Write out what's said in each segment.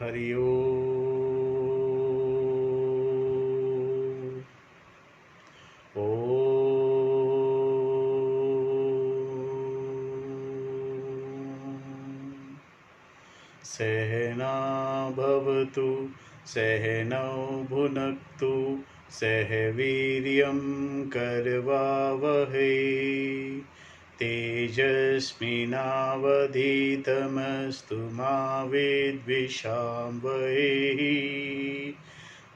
हरि ओम। सहना भवतु सहनौ भुनक्तु सह वीर्यं करवावहै तेजस्विनावधीतमस्तु मा विद्विषावहै।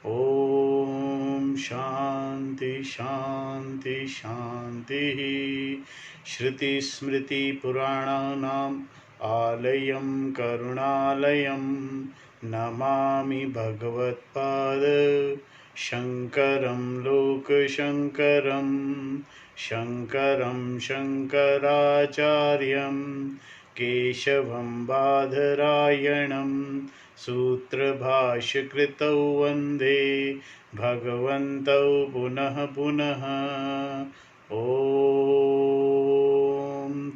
ओम शांति शांति शांति। श्रुति स्मृति पुराणानाम् आलयं करुणालयं नमामि भगवत्पाद शंकरं लोकशंकरं शंकरं शंकराचार्यं केशवं बादरायणं सूत्रभाष्यकृतौ वन्दे भगवन्तौ पुनः पुनः। ॐ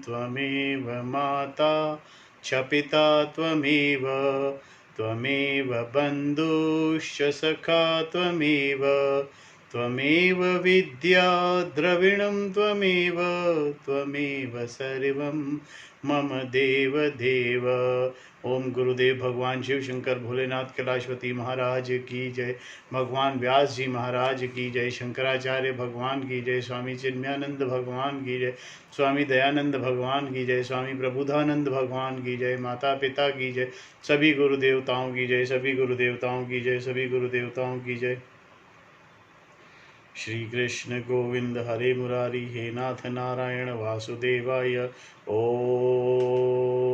त्वमेव माता च पिता त्वमेव त्वमेव बन्धुश्च सखा त्वमेव त्वमेव विद्या द्रविणं त्वमेव त्वमेव सर्वं मम देव देव। ओम गुरुदेव भगवान शिव शंकर भोलेनाथ कैलाशपति महाराज की जय। भगवान व्यास जी महाराज की जय। शंकराचार्य भगवान की जय। स्वामी चिन्मयानंद भगवान की जय। स्वामी दयानंद भगवान की जय। स्वामी प्रबुधानंद भगवान की जय। माता पिता की जय। सभी गुरु देवताओं की जय। सभी गुरु देवताओं की जय। सभी गुरु देवताओं की जय। श्री कृष्ण गोविंद हरे मुरारी हे नाथ नारायण वासुदेवाय। ओम।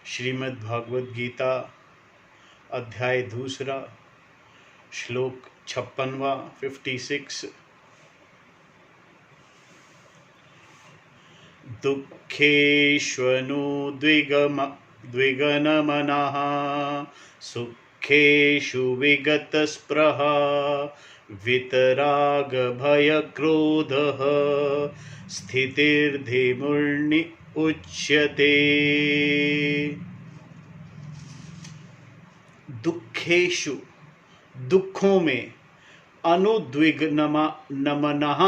श्रीमद् भागवत गीता अध्याय दूसरा श्लोक 56वां 56। दुःखेष्वनुद्विगनमनः सुखेषु विगतस्पृहा वितरागभयक्रोधः स्थितिर्धीमुर्नि उच्यते। दुःखेषु दुखों में, अनुद्विग्नमनः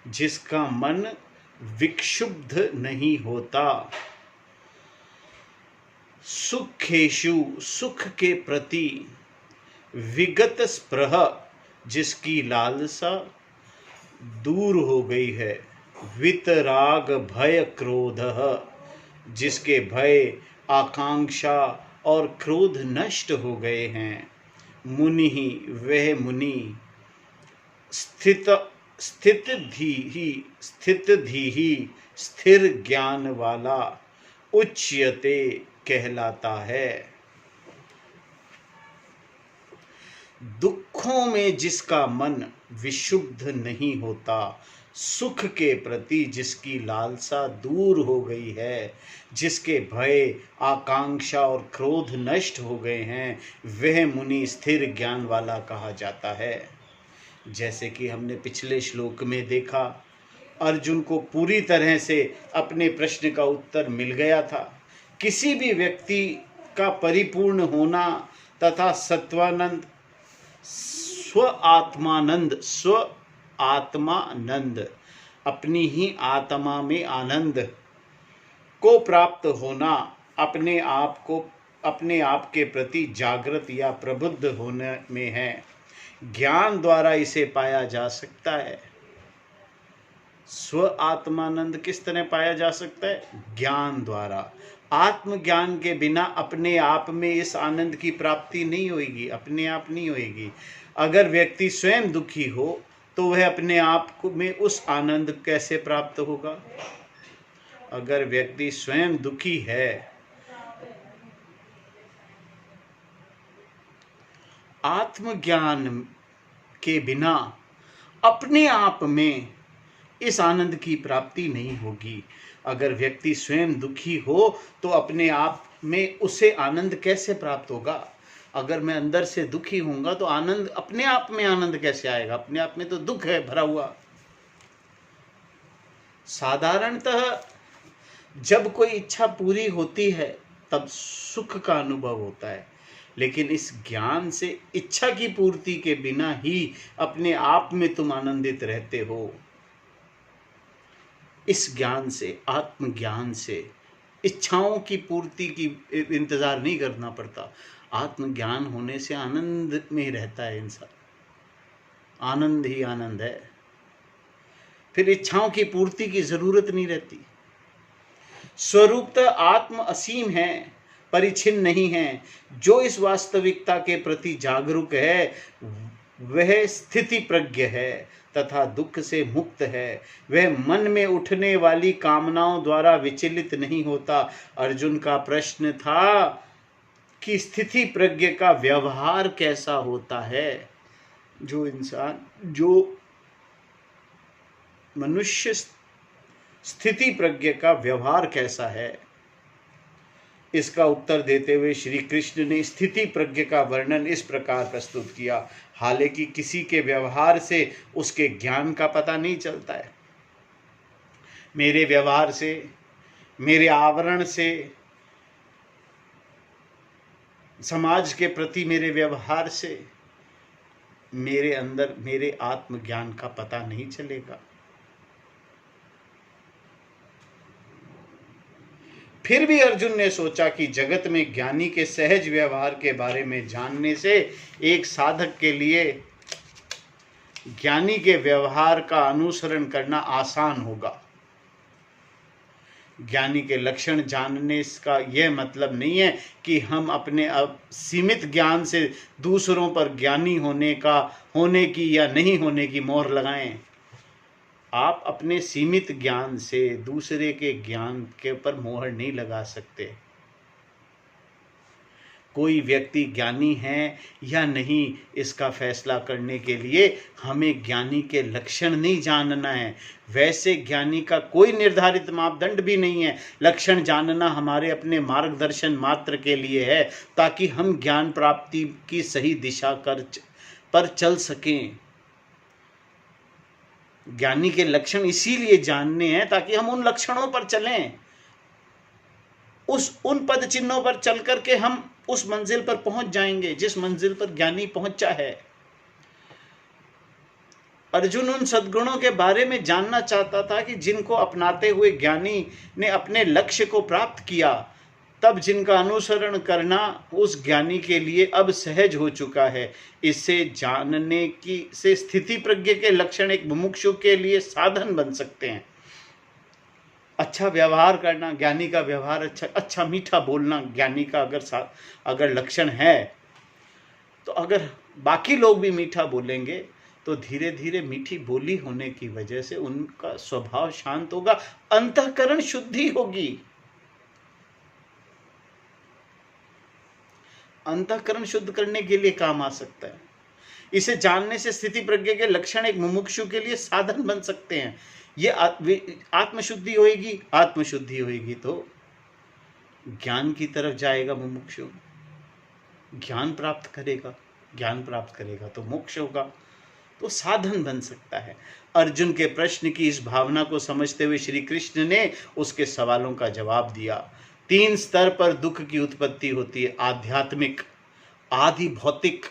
जिसका मन विक्षुब्ध नहीं होता, सुखेषु सुख के प्रति, विगत स्पृह जिसकी लालसा दूर हो गई है, वितराग भय क्रोध जिसके भय आकांक्षा और क्रोध नष्ट हो गए हैं, मुनि ही वह मुनि स्थित धीहि स्थिर ज्ञान वाला उच्यते कहलाता है। दुखों में जिसका मन विशुद्ध नहीं होता, सुख के प्रति जिसकी लालसा दूर हो गई है, जिसके भय आकांक्षा और क्रोध नष्ट हो गए हैं, वह मुनि स्थिर ज्ञान वाला कहा जाता है। जैसे कि हमने पिछले श्लोक में देखा, अर्जुन को पूरी तरह से अपने प्रश्न का उत्तर मिल गया था। किसी भी व्यक्ति का परिपूर्ण होना तथा सत्वानंद स्व आत्मानंद अपनी ही आत्मा में आनंद को प्राप्त होना, अपने आप के प्रति जागृत या प्रबुद्ध होने में है। ज्ञान द्वारा इसे पाया जा सकता है। स्व आत्मानंद किस तरह पाया जा सकता है? ज्ञान द्वारा। आत्मज्ञान के बिना अपने आप में इस आनंद की प्राप्ति नहीं होगी, अपने आप नहीं होगी। अगर व्यक्ति स्वयं दुखी हो तो वह अपने आप में उस आनंद कैसे प्राप्त होगा? अगर व्यक्ति स्वयं दुखी है, आत्मज्ञान के बिना अपने आप में इस आनंद की प्राप्ति नहीं होगी। अगर व्यक्ति स्वयं दुखी हो तो अपने आप में उसे आनंद कैसे प्राप्त होगा? अगर मैं अंदर से दुखी होऊंगा तो आनंद, अपने आप में आनंद कैसे आएगा? अपने आप में तो दुख है भरा हुआ। साधारणतः जब कोई इच्छा पूरी होती है तब सुख का अनुभव होता है। लेकिन इस ज्ञान से इच्छा की पूर्ति के बिना ही अपने आप में तुम आनंदित रहते हो। इस ज्ञान से, आत्मज्ञान से इच्छाओं की पूर्ति की इंतजार नहीं करना पड़ता। आत्मज्ञान होने से आनंद में रहता है इंसान, आनंद ही आनंद है। फिर इच्छाओं की पूर्ति की जरूरत नहीं रहती। स्वरूपतः आत्म असीम है, परिच्छिन्न नहीं है। जो इस वास्तविकता के प्रति जागरूक है वह स्थिति प्रज्ञ है तथा दुख से मुक्त है। वह मन में उठने वाली कामनाओं द्वारा विचलित नहीं होता। अर्जुन का प्रश्न था कि स्थिति प्रज्ञ का व्यवहार कैसा होता है। जो इंसान, जो मनुष्य स्थिति प्रज्ञ का व्यवहार कैसा है, इसका उत्तर देते हुए श्री कृष्ण ने स्थिति प्रज्ञ का वर्णन इस प्रकार प्रस्तुत किया। हालांकि किसी के व्यवहार से उसके ज्ञान का पता नहीं चलता है। मेरे व्यवहार से, मेरे आवरण से, समाज के प्रति मेरे व्यवहार से मेरे अंदर मेरे आत्मज्ञान का पता नहीं चलेगा। फिर भी अर्जुन ने सोचा कि जगत में ज्ञानी के सहज व्यवहार के बारे में जानने से एक साधक के लिए ज्ञानी के व्यवहार का अनुसरण करना आसान होगा। ज्ञानी के लक्षण जानने का यह मतलब नहीं है कि हम अपने सीमित ज्ञान से दूसरों पर ज्ञानी होने की या नहीं होने की मोहर लगाएं। आप अपने सीमित ज्ञान से दूसरे के ज्ञान के ऊपर मोहर नहीं लगा सकते। कोई व्यक्ति ज्ञानी है या नहीं, इसका फैसला करने के लिए हमें ज्ञानी के लक्षण नहीं जानना है। वैसे ज्ञानी का कोई निर्धारित मापदंड भी नहीं है। लक्षण जानना हमारे अपने मार्गदर्शन मात्र के लिए है, ताकि हम ज्ञान प्राप्ति की सही दिशा पर चल सकें। ज्ञानी के लक्षण इसीलिए जानने हैं ताकि हम उन लक्षणों पर चलें, उन पद चिन्हों पर चल करके हम उस मंजिल पर पहुंच जाएंगे जिस मंजिल पर ज्ञानी पहुंचा है। अर्जुन उन सद्गुणों के बारे में जानना चाहता था कि जिनको अपनाते हुए ज्ञानी ने अपने लक्ष्य को प्राप्त किया, तब जिनका अनुसरण करना उस ज्ञानी के लिए अब सहज हो चुका है। इसे जानने की से स्थिति प्रज्ञ के लक्षण एक मुमुक्षु के लिए साधन बन सकते हैं। अच्छा व्यवहार करना, ज्ञानी का व्यवहार अच्छा मीठा बोलना ज्ञानी का अगर लक्षण है, तो अगर बाकी लोग भी मीठा बोलेंगे तो धीरे धीरे मीठी बोली होने की वजह से उनका स्वभाव शांत होगा, अंतःकरण शुद्धि होगी। अंतःकरण शुद्ध करने के लिए काम आ सकता है। इसे जानने से स्थिति प्रज्ञ के लक्षण एक मुमुक्षु के लिए साधन बन सकते हैं। ये आत्मशुद्धि होएगी, आत्मशुद्धि होएगी तो ज्ञान की तरफ जाएगा मुमुक्षु, ज्ञान प्राप्त करेगा, ज्ञान प्राप्त करेगा तो मोक्ष होगा, तो साधन बन सकता है। अर्जुन के प्रश्न की इस भावना को समझते हुए श्री कृष्ण ने उसके सवालों का जवाब दिया। 3 स्तर पर दुख की उत्पत्ति होती है: आध्यात्मिक, आधि भौतिक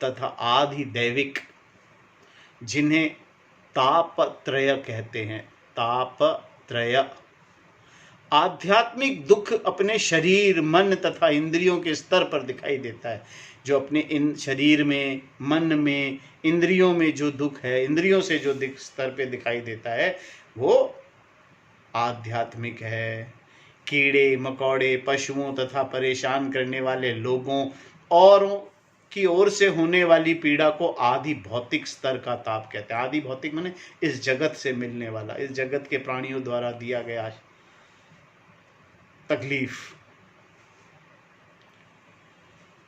तथा आधि दैविक, जिन्हें तापत्रय कहते हैं। तापत्रय। आध्यात्मिक दुख अपने शरीर, मन तथा इंद्रियों के स्तर पर दिखाई देता है। जो अपने इन शरीर में, मन में, इंद्रियों में जो दुख है, इंद्रियों से जो स्तर पे दिखाई देता है, वो आध्यात्मिक है। कीड़े मकोड़े, पशुओं तथा परेशान करने वाले लोगों और की ओर से होने वाली पीड़ा को आदि भौतिक स्तर का ताप कहते हैं। आदि भौतिक माने इस जगत से मिलने वाला, इस जगत के प्राणियों द्वारा दिया गया तकलीफ।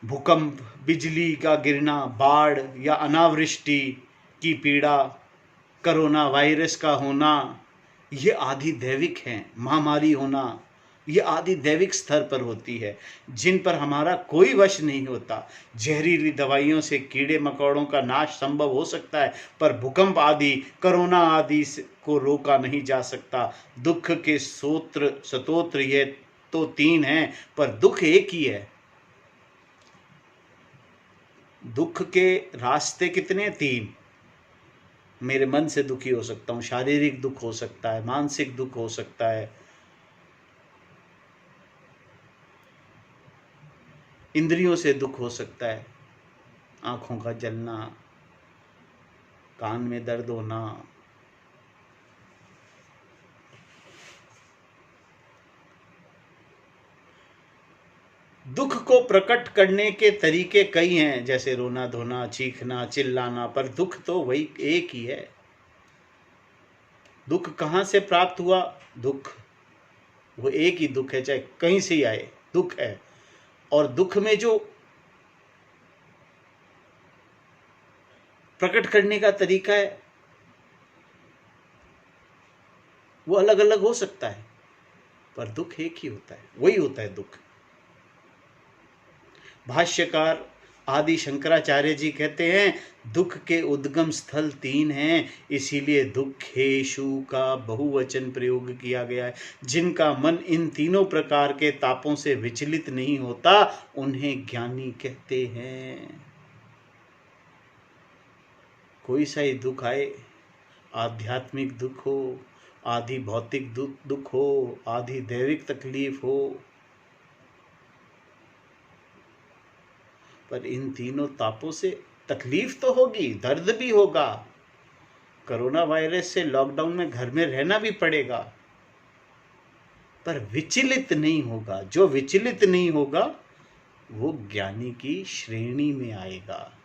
भूकंप, बिजली का गिरना, बाढ़ या अनावृष्टि की पीड़ा, कोरोना वायरस का होना, ये आदि दैविक हैं। महामारी होना, ये आदि दैविक स्तर पर होती है, जिन पर हमारा कोई वश नहीं होता। जहरीली दवाइयों से कीड़े मकोड़ों का नाश संभव हो सकता है, पर भूकंप आदि, कोरोना आदि को रोका नहीं जा सकता। दुख के स्रोत ये तो तीन हैं पर दुख एक ही है। दुख के रास्ते कितने? तीन। मेरे मन से दुखी हो सकता हूं, शारीरिक दुख हो सकता है, मानसिक दुख हो सकता है, इंद्रियों से दुख हो सकता है, आंखों का जलना, कान में दर्द होना, दुख को प्रकट करने के तरीके कई हैं, जैसे रोना धोना, चीखना, चिल्लाना, पर दुख तो वही एक ही है। दुख कहां से प्राप्त हुआ? दुख वो एक ही दुख है, चाहे कहीं से ही आए, दुख है। और दुख में जो प्रकट करने का तरीका है वो अलग अलग हो सकता है, पर दुख एक ही होता है, वही होता है दुख। भाष्यकार आदि शंकराचार्य जी कहते हैं दुख के उद्गम स्थल तीन हैं, इसीलिए दुखेशु का बहुवचन प्रयोग किया गया है। जिनका मन इन तीनों प्रकार के तापों से विचलित नहीं होता उन्हें ज्ञानी कहते हैं। कोई सा ही दुख आए, आध्यात्मिक दुख हो, आधी भौतिक दुख हो, आधी दैविक तकलीफ हो, पर इन तीनों तापों से तकलीफ तो होगी, दर्द भी होगा। कोरोना वायरस से लॉकडाउन में घर में रहना भी पड़ेगा, पर विचलित नहीं होगा। जो विचलित नहीं होगा वो ज्ञानी की श्रेणी में आएगा।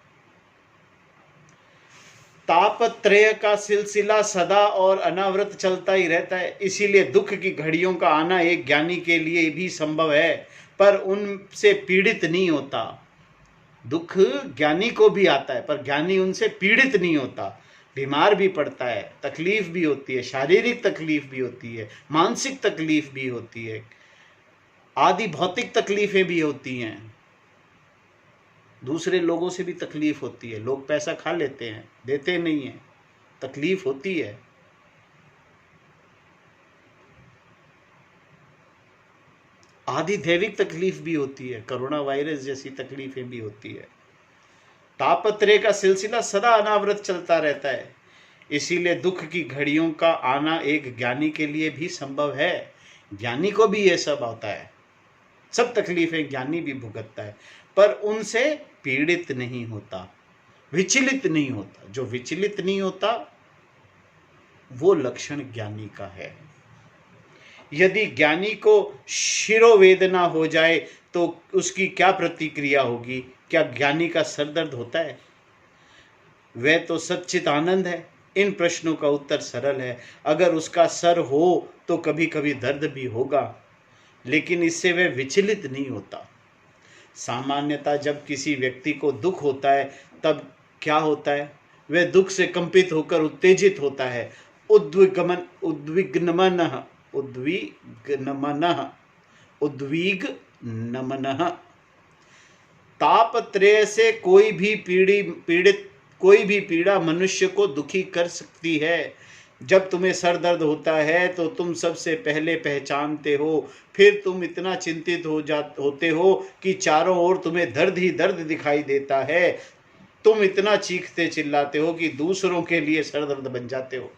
तापत्रय का सिलसिला सदा और अनावृत चलता ही रहता है, इसीलिए दुख की घड़ियों का आना एक ज्ञानी के लिए भी संभव है, पर उनसे पीड़ित नहीं होता। दुख ज्ञानी को भी आता है, पर ज्ञानी उनसे पीड़ित नहीं होता। बीमार भी पड़ता है, तकलीफ भी होती है, शारीरिक तकलीफ भी होती है, मानसिक तकलीफ भी होती है, आदि भौतिक तकलीफें भी होती हैं, दूसरे लोगों से भी तकलीफ होती है। लोग पैसा खा लेते हैं, देते नहीं हैं, तकलीफ होती है। आदि दैविक तकलीफ भी होती है, कोरोना वायरस जैसी तकलीफें भी होती है। तापत्रय का सिलसिला सदा अनावृत चलता रहता है, इसीलिए दुख की घड़ियों का आना एक ज्ञानी के लिए भी संभव है। ज्ञानी को भी यह सब आता है, सब तकलीफें ज्ञानी भी भुगतता है, पर उनसे पीड़ित नहीं होता, विचलित नहीं होता। जो विचलित नहीं होता वो लक्षण ज्ञानी का है। यदि ज्ञानी को शिरोवेदना हो जाए तो उसकी क्या प्रतिक्रिया होगी? क्या ज्ञानी का सर दर्द होता है? वह तो सच्चित आनंद है। इन प्रश्नों का उत्तर सरल है। अगर उसका सर हो तो कभी कभी दर्द भी होगा, लेकिन इससे वह विचलित नहीं होता। सामान्यतः जब किसी व्यक्ति को दुख होता है तब क्या होता है? वह दुख से कंपित होकर उत्तेजित होता है, उद्विग्नमनः। तापत्रय से कोई भी पीड़ा मनुष्य को दुखी कर सकती है। जब तुम्हें सर दर्द होता है तो तुम सबसे पहले पहचानते हो, फिर तुम इतना चिंतित होते हो कि चारों ओर तुम्हें दर्द ही दर्द दिखाई देता है। तुम इतना चीखते चिल्लाते हो कि दूसरों के लिए सर दर्द बन जाते हो।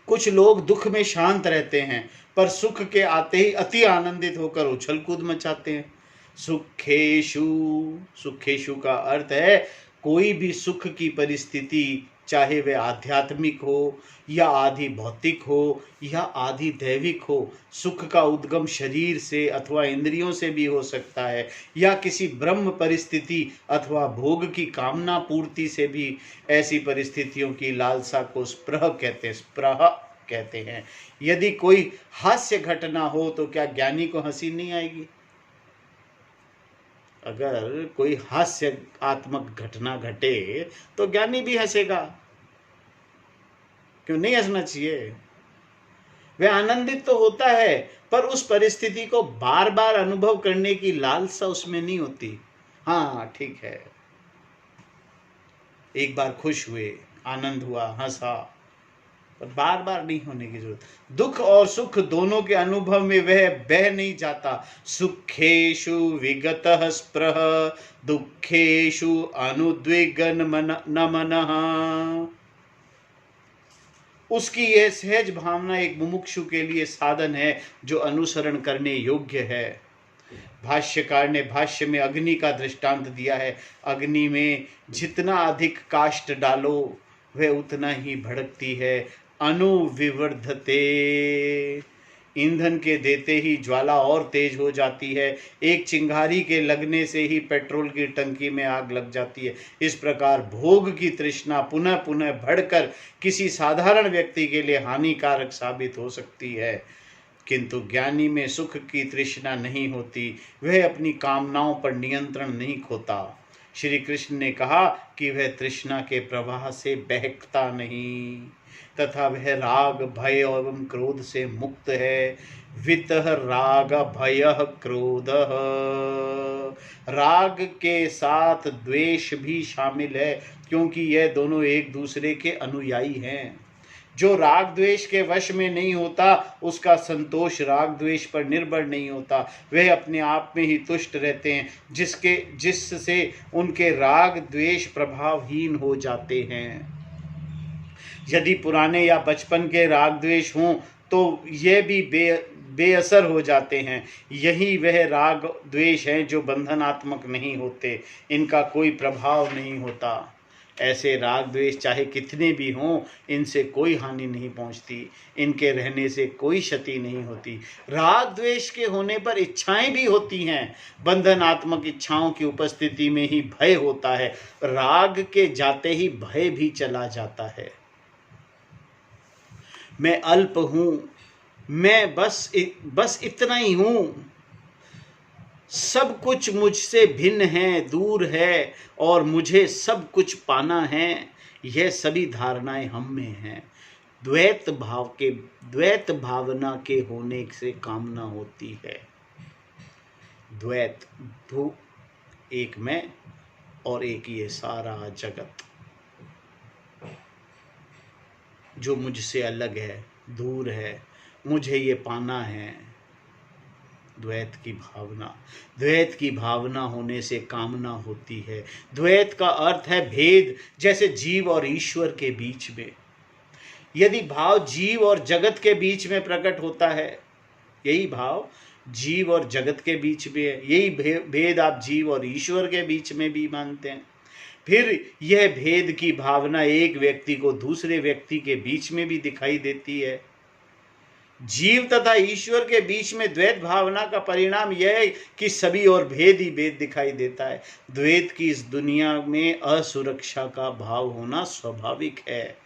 कुछ लोग दुख में शांत रहते हैं, पर सुख के आते ही अति आनंदित होकर उछल कूद मचाते हैं। सुखेशु का अर्थ है कोई भी सुख की परिस्थिति, चाहे वह आध्यात्मिक हो या आधि भौतिक हो या आधि दैविक हो। सुख का उद्गम शरीर से अथवा इंद्रियों से भी हो सकता है, या किसी ब्रह्म परिस्थिति अथवा भोग की कामना पूर्ति से भी। ऐसी परिस्थितियों की लालसा को स्पृह कहते हैं। यदि कोई हास्य घटना हो तो क्या ज्ञानी को हंसी नहीं आएगी? अगर कोई हास्यात्मक घटना घटे तो ज्ञानी भी हंसेगा। क्यों नहीं हंसना चाहिए? वह आनंदित तो होता है, पर उस परिस्थिति को बार बार अनुभव करने की लालसा उसमें नहीं होती। हाँ ठीक है, एक बार खुश हुए, आनंद हुआ, हंसा, पर बार बार नहीं होने की जरूरत। दुख और सुख दोनों के अनुभव में वह बह नहीं जाता। सुखेषु विगतः स्पृह दुखेषु अनुद्विग्न न मनः। उसकी यह सहज भावना एक मुमुक्षु के लिए साधन है जो अनुसरण करने योग्य है। भाष्यकार ने भाष्य में अग्नि का दृष्टांत दिया है। अग्नि में जितना अधिक काष्ठ डालो वह उतना ही भड़कती है। अनुविवर्धते, ईंधन के देते ही ज्वाला और तेज हो जाती है। एक चिंगारी के लगने से ही पेट्रोल की टंकी में आग लग जाती है। इस प्रकार भोग की तृष्णा पुनः पुनः बढ़कर किसी साधारण व्यक्ति के लिए हानिकारक साबित हो सकती है, किंतु ज्ञानी में सुख की तृष्णा नहीं होती। वह अपनी कामनाओं पर नियंत्रण नहीं खोता। श्री कृष्ण ने कहा कि वह तृष्णा के प्रवाह से बहकता नहीं तथा वह राग भय एवं क्रोध से मुक्त है। वितः राग भय क्रोध, राग के साथ द्वेष भी शामिल है, क्योंकि यह दोनों एक दूसरे के अनुयायी हैं। जो राग द्वेष के वश में नहीं होता उसका संतोष राग द्वेष पर निर्भर नहीं होता। वह अपने आप में ही तुष्ट रहते हैं, जिससे उनके राग द्वेष प्रभावहीन हो जाते हैं। यदि पुराने या बचपन के राग द्वेष हों तो यह भी बेअसर हो जाते हैं। यही वह राग द्वेष हैं जो बंधनात्मक नहीं होते, इनका कोई प्रभाव नहीं होता। ऐसे राग द्वेष चाहे कितने भी हों, इनसे कोई हानि नहीं पहुंचती, इनके रहने से कोई क्षति नहीं होती। राग द्वेष के होने पर इच्छाएं भी होती हैं। बंधनात्मक इच्छाओं की उपस्थिति में ही भय होता है। राग के जाते ही भय भी चला जाता है। मैं अल्प हूं, मैं बस इतना ही हूं, सब कुछ मुझसे भिन्न है, दूर है और मुझे सब कुछ पाना है, यह सभी धारणाएं हम में हैं। द्वैत भावना के होने से कामना होती है। द्वैत, एक मैं और एक ये सारा जगत जो मुझसे अलग है, दूर है, मुझे ये पाना है। द्वैत की भावना होने से कामना होती है। द्वैत का अर्थ है भेद, जैसे जीव और ईश्वर के बीच में। यदि भाव जीव और जगत के बीच में प्रकट होता है, यही भाव जीव और जगत के बीच में है, यही भेद आप जीव और ईश्वर के बीच में भी मानते हैं, फिर यह भेद की भावना एक व्यक्ति को दूसरे व्यक्ति के बीच में भी दिखाई देती है। जीव तथा ईश्वर के बीच में द्वैत भावना का परिणाम यह है कि सभी और भेद ही भेद दिखाई देता है। द्वैत की इस दुनिया में असुरक्षा का भाव होना स्वाभाविक है।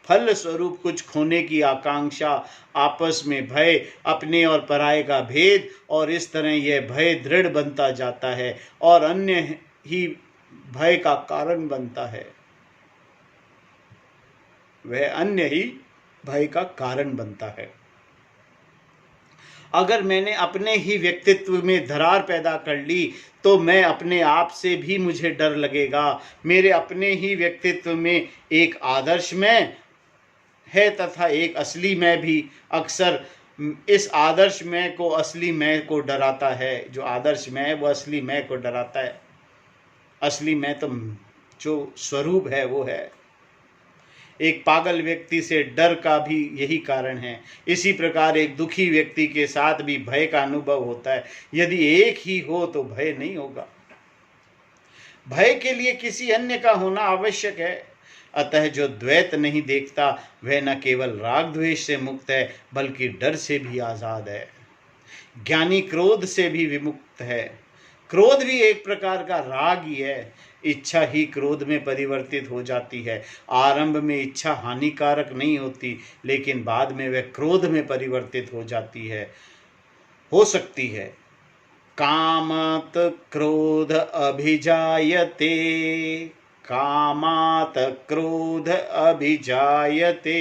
फल स्वरूप कुछ खोने की आकांक्षा, आपस में भय, अपने और पराये का भेद, और इस तरह यह भय दृढ़ बनता जाता है और अन्य ही भय का कारण बनता है। वह अन्य ही भय का कारण बनता है। अगर मैंने अपने ही व्यक्तित्व में दरार पैदा कर ली तो मैं अपने आप से भी मुझे डर लगेगा। मेरे अपने ही व्यक्तित्व में एक आदर्श मैं है तथा एक असली मैं भी। अक्सर इस आदर्श मैं को असली मैं को डराता है। जो आदर्श मैं है वो असली मैं को डराता है। असली मैं तो जो स्वरूप है वो है। एक पागल व्यक्ति से डर का भी यही कारण है। इसी प्रकार एक दुखी व्यक्ति के साथ भी भय का अनुभव होता है। यदि एक ही हो तो भय नहीं होगा। भय के लिए किसी अन्य का होना आवश्यक है। अतः जो द्वैत नहीं देखता वह न केवल राग द्वेष से मुक्त है बल्कि डर से भी आजाद है। ज्ञानी क्रोध से भी विमुक्त है। क्रोध भी एक प्रकार का राग ही है। इच्छा ही क्रोध में परिवर्तित हो जाती है। आरंभ में इच्छा हानिकारक नहीं होती, लेकिन बाद में वह क्रोध में परिवर्तित हो सकती है। कामात क्रोध अभिजायते, कामात क्रोध अभिजायते,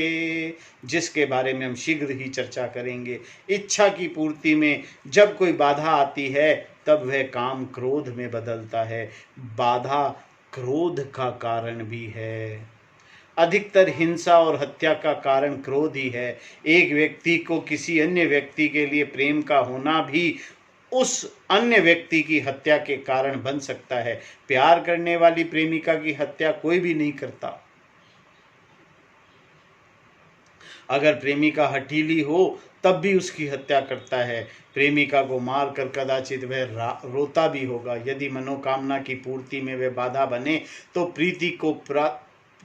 जिसके बारे में हम शीघ्र ही चर्चा करेंगे। इच्छा की पूर्ति में जब कोई बाधा आती है तब वह काम क्रोध में बदलता है। बाधा क्रोध का कारण भी है। अधिकतर हिंसा और हत्या का कारण क्रोध ही है। एक व्यक्ति को किसी अन्य व्यक्ति के लिए प्रेम का होना भी उस अन्य व्यक्ति की हत्या के कारण बन सकता है। प्यार करने वाली प्रेमिका की हत्या कोई भी नहीं करता। अगर प्रेमिका हठीली हो तब भी उसकी हत्या करता है। प्रेमिका को मारकर कदाचित वह रोता भी होगा। यदि मनोकामना की पूर्ति में वह बाधा बने तो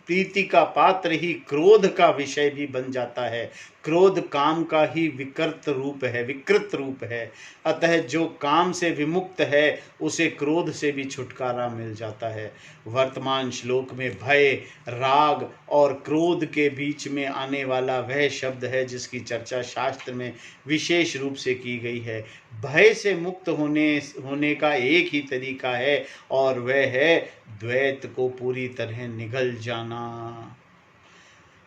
प्रीति का पात्र ही क्रोध का विषय भी बन जाता है। क्रोध काम का ही विकृत रूप है। अतः जो काम से विमुक्त है उसे क्रोध से भी छुटकारा मिल जाता है। वर्तमान श्लोक में भय, राग और क्रोध के बीच में आने वाला वह शब्द है जिसकी चर्चा शास्त्र में विशेष रूप से की गई है। भय से मुक्त होने का एक ही तरीका है और वह है द्वैत को पूरी तरह निगल जाना।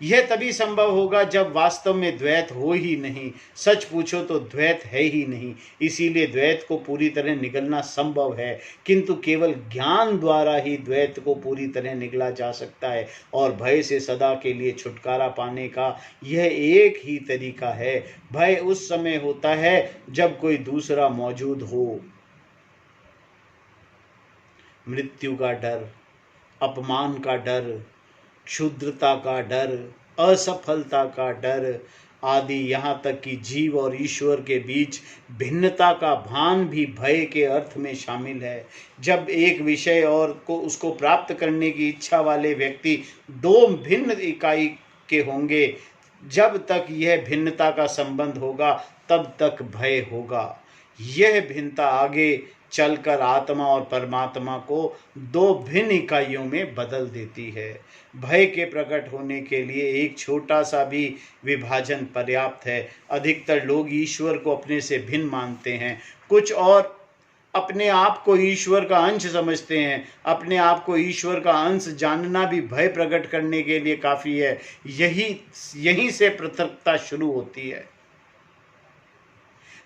यह तभी संभव होगा जब वास्तव में द्वैत हो ही नहीं। सच पूछो तो द्वैत है ही नहीं, इसीलिए द्वैत को पूरी तरह निगलना संभव है। किंतु केवल ज्ञान द्वारा ही द्वैत को पूरी तरह निगला जा सकता है और भय से सदा के लिए छुटकारा पाने का यह एक ही तरीका है। भय उस समय होता है जब कोई दूसरा मौजूद हो। मृत्यु का डर, अपमान का डर, क्षुद्रता का डर, असफलता का डर आदि, यहाँ तक कि जीव और ईश्वर के बीच भिन्नता का भान भी भय के अर्थ में शामिल है। जब एक विषय और को उसको प्राप्त करने की इच्छा वाले व्यक्ति दो भिन्न इकाई के होंगे, जब तक यह भिन्नता का संबंध होगा तब तक भय होगा। यह भिन्नता आगे चलकर आत्मा और परमात्मा को दो भिन्न इकाइयों में बदल देती है। भय के प्रकट होने के लिए एक छोटा सा भी विभाजन पर्याप्त है। अधिकतर लोग ईश्वर को अपने से भिन्न मानते हैं। कुछ और अपने आप को ईश्वर का अंश समझते हैं। अपने आप को ईश्वर का अंश जानना भी भय प्रकट करने के लिए काफी है। यहीं से पृथकता शुरू होती है।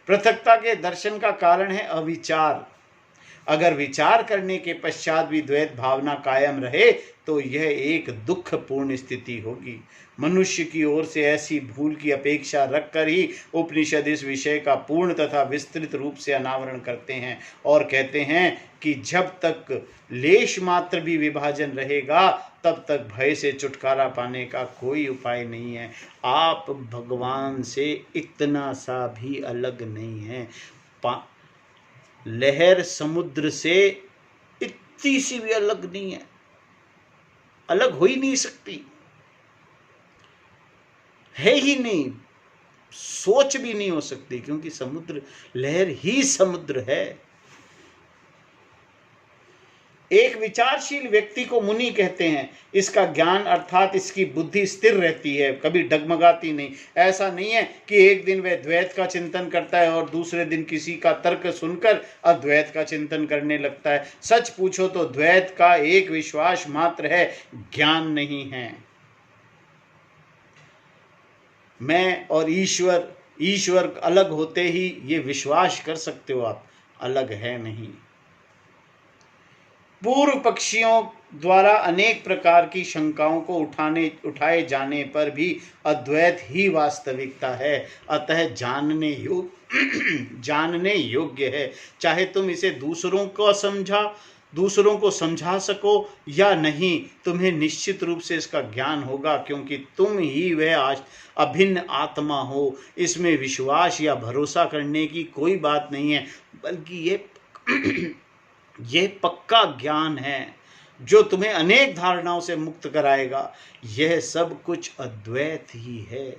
पृथकता के दर्शन का कारण है अविचार। अगर विचार करने के पश्चात भी द्वैत भावना कायम रहे तो यह एक दुखपूर्ण स्थिति होगी। मनुष्य की ओर से ऐसी भूल की अपेक्षा रखकर ही उपनिषद इस विषय का पूर्ण तथा विस्तृत रूप से अनावरण करते हैं और कहते हैं कि जब तक लेश मात्र भी विभाजन रहेगा तब तक भय से छुटकारा पाने का कोई उपाय नहीं है। आप भगवान से इतना सा भी अलग नहीं है। लहर समुद्र से इतनी सी भी अलग नहीं है, अलग हो ही नहीं सकती, है ही नहीं, सोच भी नहीं हो सकती, क्योंकि समुद्र, लहर ही समुद्र है। एक विचारशील व्यक्ति को मुनि कहते हैं। इसका ज्ञान अर्थात इसकी बुद्धि स्थिर रहती है, कभी डगमगाती नहीं। ऐसा नहीं है कि एक दिन वह द्वैत का चिंतन करता है और दूसरे दिन किसी का तर्क सुनकर अद्वैत का चिंतन करने लगता है। सच पूछो तो द्वैत का एक विश्वास मात्र है, ज्ञान नहीं है। मैं और ईश्वर अलग होते ही ये विश्वास कर सकते हो आप, अलग है नहीं। पूर्व पक्षियों द्वारा अनेक प्रकार की शंकाओं को उठाए जाने पर भी अद्वैत ही वास्तविकता है, अतः जानने योग्य है। चाहे तुम इसे दूसरों को समझा सको या नहीं, तुम्हें निश्चित रूप से इसका ज्ञान होगा, क्योंकि तुम ही वह अभिन्न आत्मा हो। इसमें विश्वास या भरोसा करने की कोई बात नहीं है, बल्कि ये पक्का ज्ञान है जो तुम्हें अनेक धारणाओं से मुक्त कराएगा। यह सब कुछ अद्वैत ही है।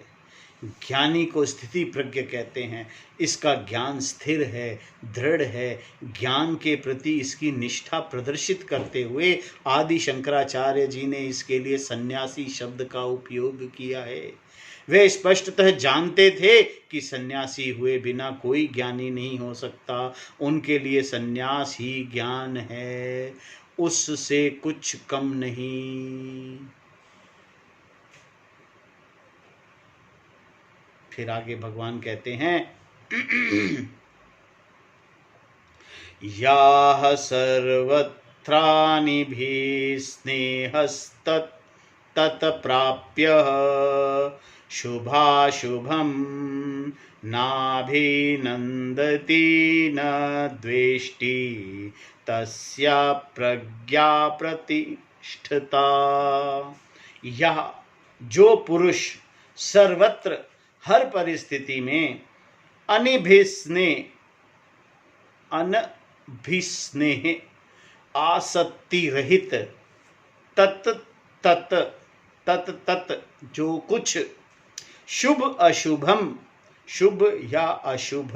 ज्ञानी को स्थिति प्रज्ञ कहते हैं। इसका ज्ञान स्थिर है, दृढ़ है। ज्ञान के प्रति इसकी निष्ठा प्रदर्शित करते हुए आदि शंकराचार्य जी ने इसके लिए सन्यासी शब्द का उपयोग किया है। वे स्पष्टतः जानते थे कि सन्यासी हुए बिना कोई ज्ञानी नहीं हो सकता। उनके लिए सन्यास ही ज्ञान है, उससे कुछ कम नहीं। फिर आगे भगवान कहते हैं याः सर्वत्राणि भी स्नेहस्तत् तत्प्राप्य शुभाशुभं नाभिनन्दति न द्वेष्टि तस्या प्रज्ञा प्रतिष्ठिता। यह जो पुरुष सर्वत्र हर परिस्थिति में अनभिस्नेह आसक्ति रहित तत् तत् तत् तत् जो कुछ शुभ अशुभम, शुभ या अशुभ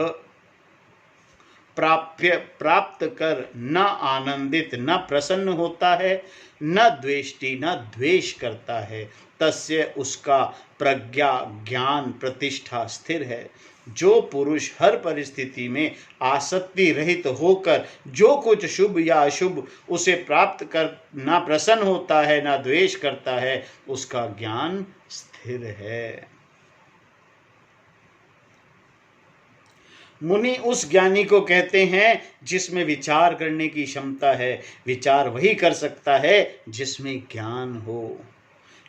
प्राप्त कर न आनंदित न प्रसन्न होता है, न द्वेष्टि न द्वेष करता है, तस्य उसका प्रज्ञा ज्ञान प्रतिष्ठा स्थिर है। जो पुरुष हर परिस्थिति में आसक्ति रहित होकर जो कुछ शुभ या अशुभ उसे प्राप्त कर ना प्रसन्न होता है ना द्वेष करता है, उसका ज्ञान स्थिर है। मुनि उस ज्ञानी को कहते हैं जिसमें विचार करने की क्षमता है। विचार वही कर सकता है जिसमें ज्ञान हो।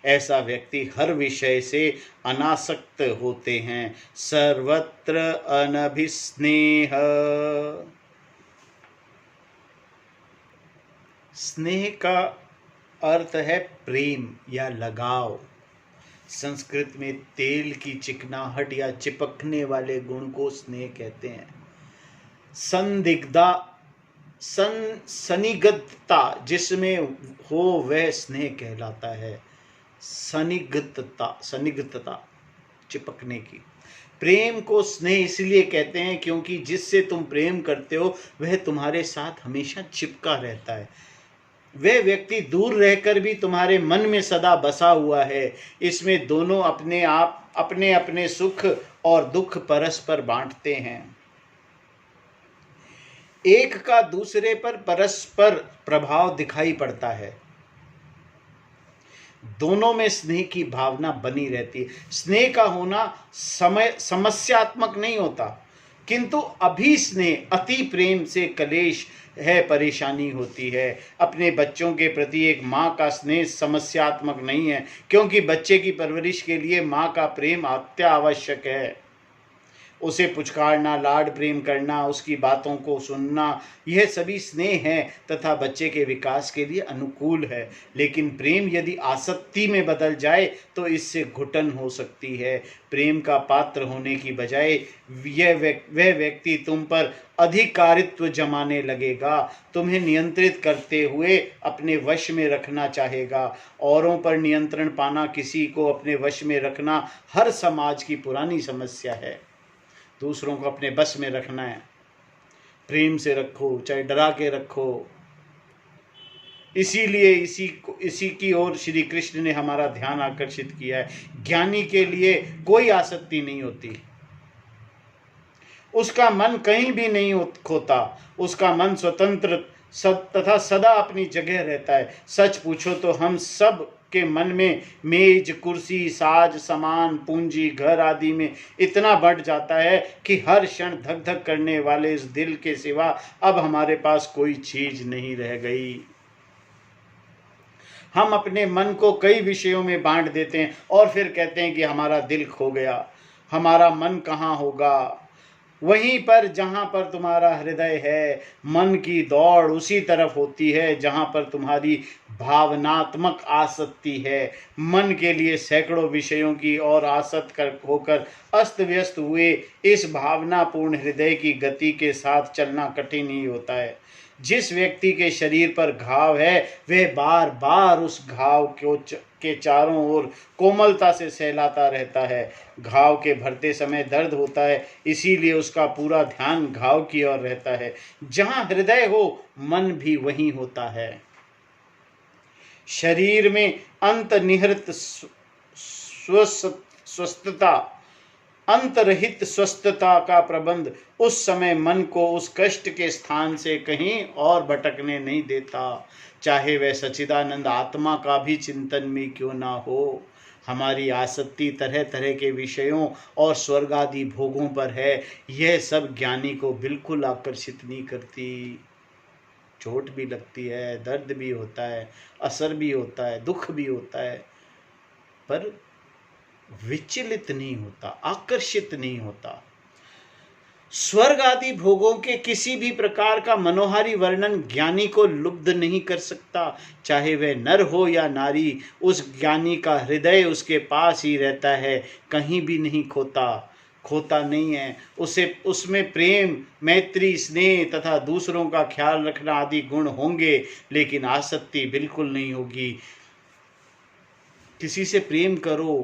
ऐसा व्यक्ति हर विषय से अनासक्त होते हैं। सर्वत्र अनभिस्नेह। स्नेह का अर्थ है प्रेम या लगाव। संस्कृत में तेल की चिकनाहट या चिपकने वाले गुण को स्नेह कहते हैं। संदिग्धता, सनिग्धता जिसमें हो वह स्नेह कहलाता है। सनिग्धता चिपकने की। प्रेम को स्नेह इसलिए कहते हैं क्योंकि जिससे तुम प्रेम करते हो वह तुम्हारे साथ हमेशा चिपका रहता है। वह व्यक्ति दूर रहकर भी तुम्हारे मन में सदा बसा हुआ है। इसमें दोनों अपने अपने सुख और दुख परस्पर बांटते हैं। एक का दूसरे पर परस्पर प्रभाव दिखाई पड़ता है। दोनों में स्नेह की भावना बनी रहती है। स्नेह का होना समस्यात्मक नहीं होता, किंतु अभिस्नेह अति प्रेम से कलेश है, परेशानी होती है। अपने बच्चों के प्रति एक माँ का स्नेह समस्यात्मक नहीं है, क्योंकि बच्चे की परवरिश के लिए माँ का प्रेम अत्यावश्यक है। उसे पुचकारना, लाड प्रेम करना, उसकी बातों को सुनना, यह सभी स्नेह है तथा बच्चे के विकास के लिए अनुकूल है। लेकिन प्रेम यदि आसक्ति में बदल जाए तो इससे घुटन हो सकती है। प्रेम का पात्र होने की बजाय वह व्यक्ति तुम पर अधिकारित्व जमाने लगेगा, तुम्हें नियंत्रित करते हुए अपने वश में रखना चाहेगा। औरों पर नियंत्रण पाना, किसी को अपने वश में रखना हर समाज की पुरानी समस्या है। दूसरों को अपने बस में रखना है। प्रेम से रखो, चाहे डरा के रखो। इसीलिए इसी की ओर श्री कृष्ण ने हमारा ध्यान आकर्षित किया है। ज्ञानी के लिए कोई आसक्ति नहीं होती, उसका मन कहीं भी नहीं खोता, उसका मन स्वतंत्र तथा सदा अपनी जगह रहता है। सच पूछो तो हम सब के मन में मेज, कुर्सी, साज, सामान, पूंजी, घर आदि में इतना बढ़ जाता है कि हर क्षण धक धक करने वाले इस दिल के सिवा अब हमारे पास कोई चीज नहीं रह गई। हम अपने मन को कई विषयों में बांट देते हैं और फिर कहते हैं कि हमारा दिल खो गया। हमारा मन कहाँ होगा? वहीं पर जहाँ पर तुम्हारा हृदय है। मन की दौड़ उसी तरफ होती है जहाँ पर तुम्हारी भावनात्मक आसक्ति है। मन के लिए सैकड़ों विषयों की और आसक्त होकर अस्त व्यस्त हुए इस भावनापूर्ण हृदय की गति के साथ चलना कठिन ही होता है। जिस व्यक्ति के शरीर पर घाव है वह बार बार उस घाव के चारों ओर कोमलता से सहलाता रहता है। घाव के भरते समय दर्द होता है, इसीलिए उसका पूरा ध्यान घाव की ओर रहता है। जहाँ हृदय हो मन भी वहीं होता है। शरीर में अंतर्निहित स्वस्थता, अंतरहित स्वस्थता का प्रबंध उस समय मन को उस कष्ट के स्थान से कहीं और भटकने नहीं देता, चाहे वह सच्चिदानंद आत्मा का भी चिंतन में क्यों ना हो। हमारी आसक्ति तरह तरह के विषयों और स्वर्ग आदि भोगों पर है। यह सब ज्ञानी को बिल्कुल आकर्षित नहीं करती। चोट भी लगती है, दर्द भी होता है, असर भी होता है, दुख भी होता है, पर विचलित नहीं होता, आकर्षित नहीं होता। स्वर्ग आदि भोगों के किसी भी प्रकार का मनोहारी वर्णन ज्ञानी को लुब्ध नहीं कर सकता। चाहे वह नर हो या नारी, उस ज्ञानी का हृदय उसके पास ही रहता है, कहीं भी नहीं खोता नहीं है। उसे उसमें प्रेम, मैत्री, स्नेह तथा दूसरों का ख्याल रखना आदि गुण होंगे, लेकिन आसक्ति बिल्कुल नहीं होगी। किसी से प्रेम करो,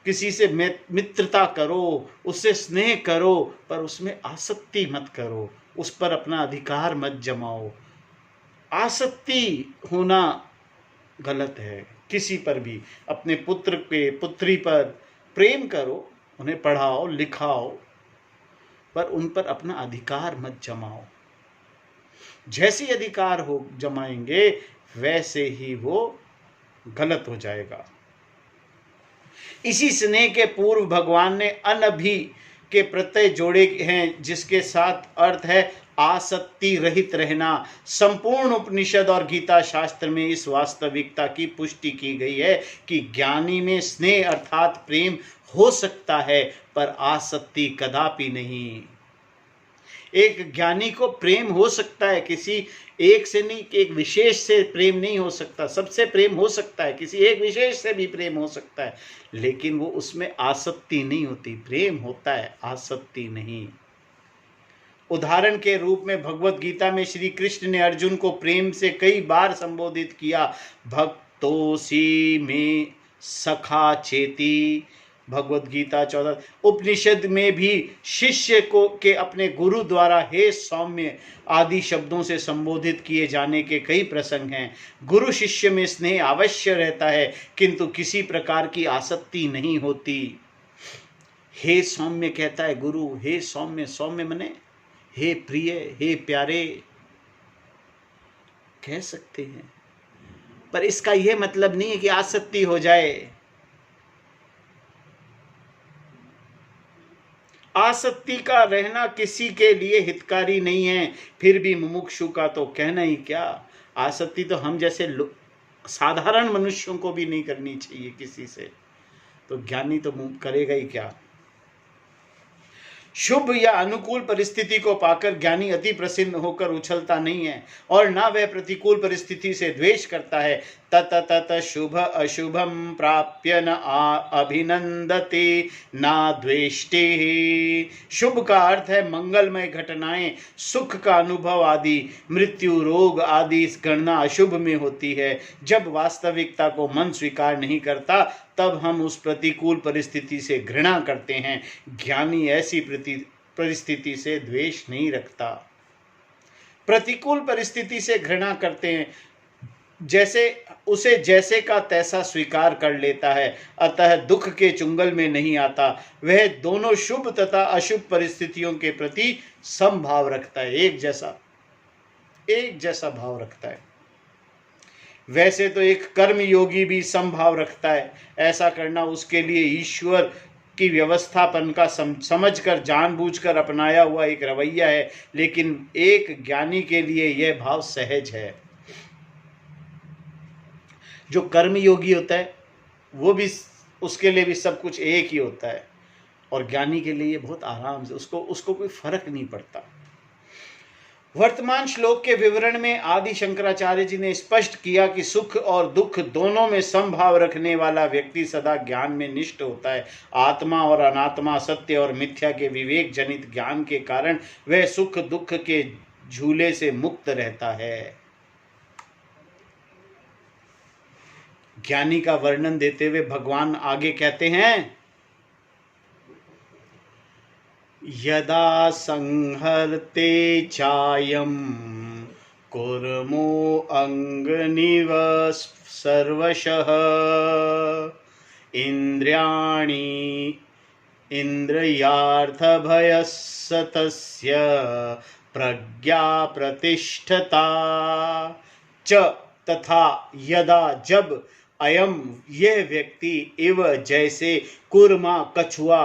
किसी से मित्रता करो, उससे स्नेह करो, पर उसमें आसक्ति मत करो, उस पर अपना अधिकार मत जमाओ। आसक्ति होना गलत है। किसी पर भी, अपने पुत्र पे, पुत्री पर प्रेम करो, उन्हें पढ़ाओ लिखाओ, पर उन पर अपना अधिकार मत जमाओ। जैसे अधिकार हो जमाएंगे वैसे ही वो गलत हो जाएगा। इसी स्नेह के पूर्व भगवान ने अनभि के प्रत्यय जोड़े हैं, जिसके साथ अर्थ है आसक्ति रहित रहना। संपूर्ण उपनिषद और गीता शास्त्र में इस वास्तविकता की पुष्टि की गई है कि ज्ञानी में स्नेह अर्थात प्रेम हो सकता है, पर आसक्ति कदापि नहीं। एक ज्ञानी को प्रेम हो सकता है, किसी एक से नहीं, एक विशेष से प्रेम नहीं हो सकता। सबसे प्रेम हो सकता है, किसी एक विशेष से भी प्रेम हो सकता है, लेकिन वो उसमें आसक्ति नहीं होती। प्रेम होता है, आसक्ति नहीं। उदाहरण के रूप में भगवत गीता में श्री कृष्ण ने अर्जुन को प्रेम से कई बार संबोधित किया। भक्तोसी में सखा चेती, भगवत गीता 14। उपनिषद में भी शिष्य को के अपने गुरु द्वारा हे सौम्य आदि शब्दों से संबोधित किए जाने के कई प्रसंग हैं। गुरु शिष्य में स्नेह अवश्य रहता है, किंतु किसी प्रकार की आसक्ति नहीं होती। हे सौम्य कहता है गुरु, हे सौम्य, सौम्य मने हे प्रिय, हे प्यारे कह सकते हैं, पर इसका यह मतलब नहीं है कि आसक्ति हो जाए। आसक्ति का रहना किसी के लिए हितकारी नहीं है। फिर भी मुमुक्षु का तो कहना ही क्या। आसक्ति तो हम जैसे साधारण मनुष्यों को भी नहीं करनी चाहिए किसी से, तो ज्ञानी तो करेगा ही क्या। शुभ या अनुकूल परिस्थिति को पाकर ज्ञानी अति प्रसन्न होकर उछलता नहीं है, और ना वह प्रतिकूल परिस्थिति से द्वेष करता है। तत तत शुभ अशुभम प्राप्य न अभिनंदते ना द्वेष्टे। शुभ का अर्थ है मंगलमय घटनाएं, सुख का अनुभव आदि। मृत्यु, रोग आदि इस गणना अशुभ में होती है। जब वास्तविकता को मन स्वीकार नहीं करता, तब हम उस प्रतिकूल परिस्थिति से घृणा करते हैं। ज्ञानी ऐसी परिस्थिति से द्वेष नहीं रखता। प्रतिकूल परिस्थिति से घृणा करते हैं, जैसे का तैसा स्वीकार कर लेता है, अतः दुख के चुंगल में नहीं आता। वह दोनों शुभ तथा अशुभ परिस्थितियों के प्रति समभाव रखता है, एक जैसा भाव रखता है। वैसे तो एक कर्म योगी भी समभाव रखता है। ऐसा करना उसके लिए ईश्वर की व्यवस्थापन का समझकर जानबूझकर अपनाया हुआ एक रवैया है, लेकिन एक ज्ञानी के लिए यह भाव सहज है। जो कर्म योगी होता है वो भी, उसके लिए भी सब कुछ एक ही होता है, और ज्ञानी के लिए बहुत आराम से, उसको कोई फर्क नहीं पड़ता। वर्तमान श्लोक के विवरण में आदि शंकराचार्य जी ने स्पष्ट किया कि सुख और दुख दोनों में समभाव रखने वाला व्यक्ति सदा ज्ञान में निष्ठ होता है। आत्मा और अनात्मा, सत्य और मिथ्या के विवेक जनित ज्ञान के कारण वह सुख दुख के झूले से मुक्त रहता है। ज्ञानी का वर्णन देते हुए भगवान आगे कहते हैं, यदा संहर्ते चायं कुर्मो अंगनिव सर्वशः इंद्रियाणि इंद्रियार्थभयस्य प्रज्ञा प्रतिष्ठता च, तथा यदा जब, अयम यह व्यक्ति, इव जैसे, कुर्मा कछुआ,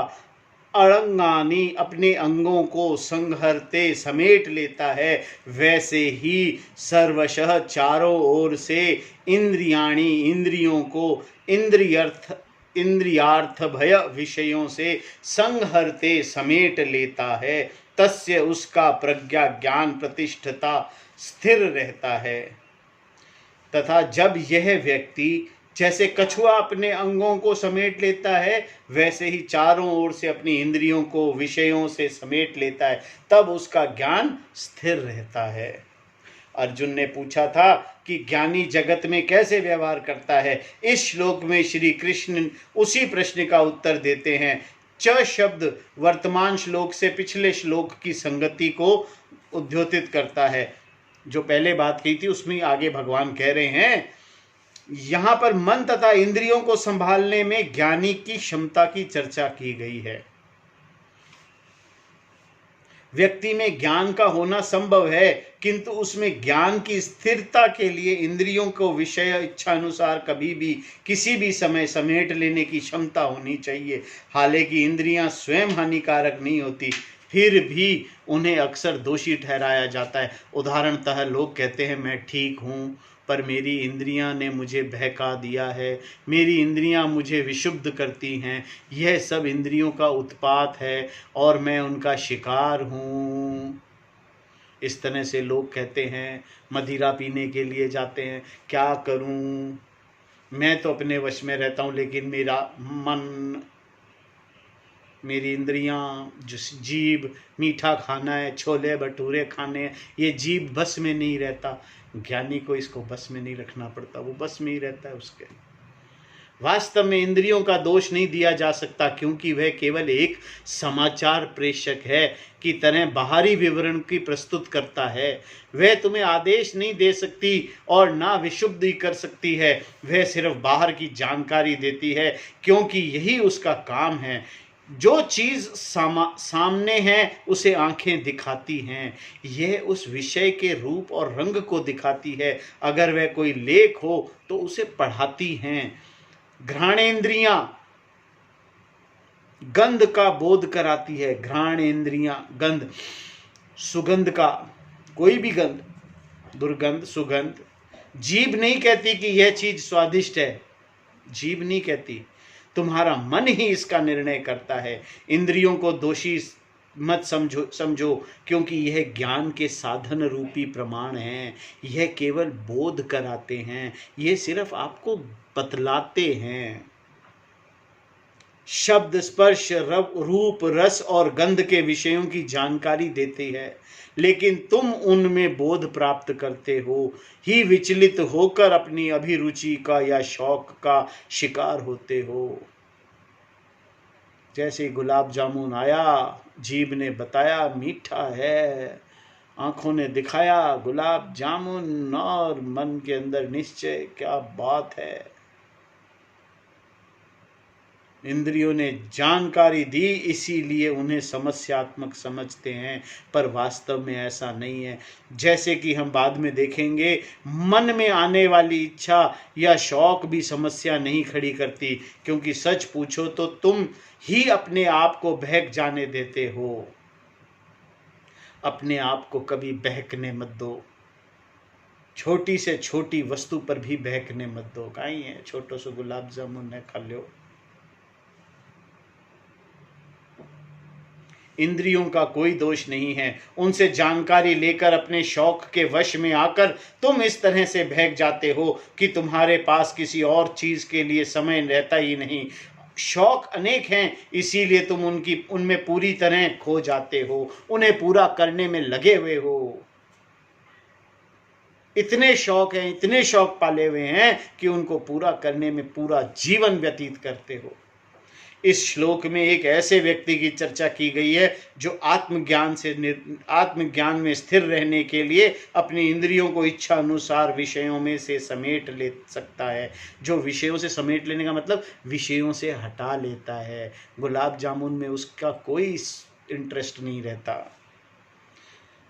अड़ंगानी अपने अंगों को संहरते समेट लेता है, वैसे ही सर्वशः चारों ओर से इंद्रियाणी इंद्रियों को इंद्रियार्थ भय विषयों से संहरते समेट लेता है, तस्य उसका प्रज्ञा ज्ञान प्रतिष्ठता स्थिर रहता है। तथा जब यह व्यक्ति जैसे कछुआ अपने अंगों को समेट लेता है, वैसे ही चारों ओर से अपनी इंद्रियों को विषयों से समेट लेता है, तब उसका ज्ञान स्थिर रहता है। अर्जुन ने पूछा था कि ज्ञानी जगत में कैसे व्यवहार करता है। इस श्लोक में श्री कृष्ण उसी प्रश्न का उत्तर देते हैं। च शब्द वर्तमान श्लोक से पिछले श्लोक की संगति को उद्योतित करता है। जो पहले बात की थी उसमें आगे भगवान कह रहे हैं, यहां पर मन तथा इंद्रियों को संभालने में ज्ञानी की क्षमता की चर्चा की गई है। व्यक्ति में ज्ञान का होना संभव है, किंतु उसमें ज्ञान की स्थिरता के लिए इंद्रियों को विषय इच्छा अनुसार कभी भी किसी भी समय समेट लेने की क्षमता होनी चाहिए। हालांकि इंद्रियां स्वयं हानिकारक नहीं होती, फिर भी उन्हें अक्सर दोषी ठहराया जाता है। उदाहरणतः लोग कहते हैं मैं ठीक हूँ, पर मेरी इंद्रियां ने मुझे बहका दिया है, मेरी इंद्रियां मुझे विशुद्ध करती हैं, यह सब इंद्रियों का उत्पात है और मैं उनका शिकार हूँ। इस तरह से लोग कहते हैं। मदिरा पीने के लिए जाते हैं, क्या करूँ, मैं तो अपने वश में रहता हूँ, लेकिन मेरा मन, मेरी इंद्रियां, जो जीभ, मीठा खाना है, छोले भटूरे खाने हैं, ये जीभ बस में नहीं रहता। ज्ञानी को इसको बस में नहीं रखना पड़ता, वो बस में ही रहता है उसके। वास्तव में इंद्रियों का दोष नहीं दिया जा सकता, क्योंकि वह केवल एक समाचार प्रेषक है की तरह बाहरी विवरण की प्रस्तुत करता है। वह तुम्हें आदेश नहीं दे सकती और ना विशुद्धि कर सकती है, वह सिर्फ बाहर की जानकारी देती है, क्योंकि यही उसका काम है। जो चीज सामने है उसे आंखें दिखाती हैं, यह उस विषय के रूप और रंग को दिखाती है। अगर वह कोई लेख हो तो उसे पढ़ाती हैं। घ्राणेन्द्रियां गंध का बोध कराती है। घ्राणेन्द्रियां गंध, सुगंध का, कोई भी गंध, दुर्गंध, सुगंध। जीभ नहीं कहती कि यह चीज स्वादिष्ट है, जीभ नहीं कहती, तुम्हारा मन ही इसका निर्णय करता है। इंद्रियों को दोषी मत समझो, क्योंकि यह ज्ञान के साधन रूपी प्रमाण हैं। यह केवल बोध कराते हैं, यह सिर्फ आपको बतलाते हैं। शब्द, स्पर्श, रूप, रस और गंध के विषयों की जानकारी देती है, लेकिन तुम उनमें बोध प्राप्त करते हो ही विचलित होकर अपनी अभिरुचि का या शौक का शिकार होते हो। जैसे गुलाब जामुन आया, जीभ ने बताया मीठा है, आंखों ने दिखाया गुलाब जामुन, और मन के अंदर निश्चय, क्या बात है। इंद्रियों ने जानकारी दी, इसीलिए उन्हें समस्यात्मक समझते हैं, पर वास्तव में ऐसा नहीं है। जैसे कि हम बाद में देखेंगे, मन में आने वाली इच्छा या शौक भी समस्या नहीं खड़ी करती, क्योंकि सच पूछो तो तुम ही अपने आप को बहक जाने देते हो। अपने आप को कभी बहकने मत दो, छोटी से छोटी वस्तु पर भी बहकने मत दो। कहीं है छोटो सो गुलाब जामुन है, खा लो। इंद्रियों का कोई दोष नहीं है, उनसे जानकारी लेकर अपने शौक के वश में आकर तुम इस तरह से बहक जाते हो कि तुम्हारे पास किसी और चीज के लिए समय रहता ही नहीं। शौक अनेक हैं, इसीलिए तुम उनमें पूरी तरह खो जाते हो, उन्हें पूरा करने में लगे हुए हो। इतने शौक हैं, इतने शौक पाले हुए हैं कि उनको पूरा करने में पूरा जीवन व्यतीत करते हो। इस श्लोक में एक ऐसे व्यक्ति की चर्चा की गई है जो आत्मज्ञान में स्थिर रहने के लिए अपनी इंद्रियों को इच्छा अनुसार विषयों में से समेट ले सकता है। जो विषयों से समेट लेने का मतलब विषयों से हटा लेता है। गुलाब जामुन में उसका कोई इंटरेस्ट नहीं रहता।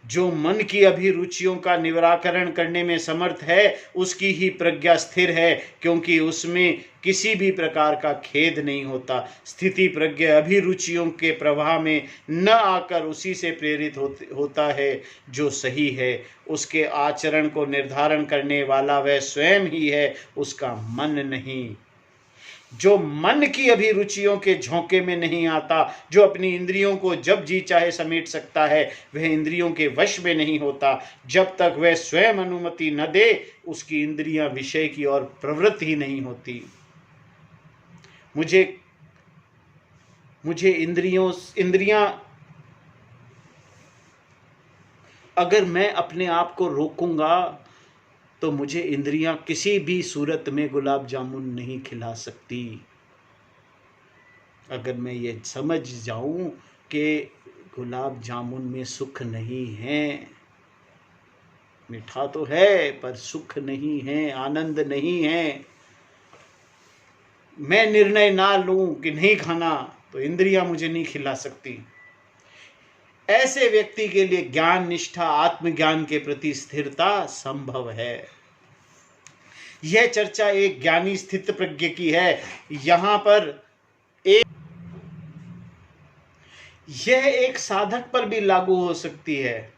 जो मन की अभिरुचियों का निराकरण करने में समर्थ है, उसकी ही प्रज्ञा स्थिर है, क्योंकि उसमें किसी भी प्रकार का खेद नहीं होता। स्थिति प्रज्ञा अभिरुचियों के प्रवाह में न आकर उसी से प्रेरित होता है जो सही है। उसके आचरण को निर्धारण करने वाला वह स्वयं ही है, उसका मन नहीं। जो मन की अभिरुचियों के झोंके में नहीं आता, जो अपनी इंद्रियों को जब जी चाहे समेट सकता है, वह इंद्रियों के वश में नहीं होता। जब तक वह स्वयं अनुमति न दे, उसकी इंद्रियां विषय की ओर प्रवृत्त ही नहीं होती। मुझे इंद्रियां अगर मैं अपने आप को रोकूंगा तो मुझे इंद्रियां किसी भी सूरत में गुलाब जामुन नहीं खिला सकती। अगर मैं ये समझ जाऊं कि गुलाब जामुन में सुख नहीं है, मीठा तो है पर सुख नहीं है, आनंद नहीं है, मैं निर्णय ना लूं कि नहीं खाना, तो इंद्रियां मुझे नहीं खिला सकती। ऐसे व्यक्ति के लिए ज्ञान निष्ठा आत्मज्ञान के प्रति स्थिरता संभव है। यह चर्चा एक ज्ञानी स्थित प्रज्ञ की है। यहां पर यह एक साधक पर भी लागू हो सकती है।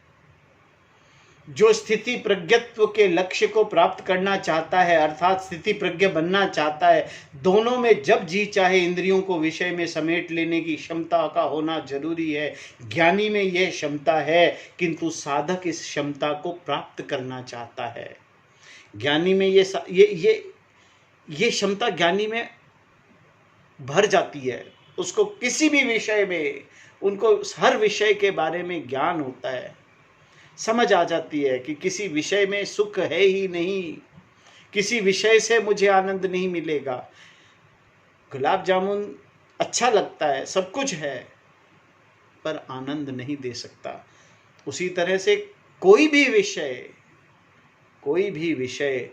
जो स्थिति प्रज्ञत्व के लक्ष्य को प्राप्त करना चाहता है, अर्थात स्थिति प्रज्ञ बनना चाहता है, दोनों में जब जी चाहे इंद्रियों को विषय में समेट लेने की क्षमता का होना जरूरी है। ज्ञानी में यह क्षमता है, किंतु साधक इस क्षमता को प्राप्त करना चाहता है। ज्ञानी में ये क्षमता ज्ञानी में भर जाती है। उसको किसी भी विषय में, उनको हर विषय के बारे में ज्ञान होता है, समझ आ जाती है कि किसी विषय में सुख है ही नहीं, किसी विषय से मुझे आनंद नहीं मिलेगा। गुलाब जामुन अच्छा लगता है, सब कुछ है, पर आनंद नहीं दे सकता। उसी तरह से कोई भी विषय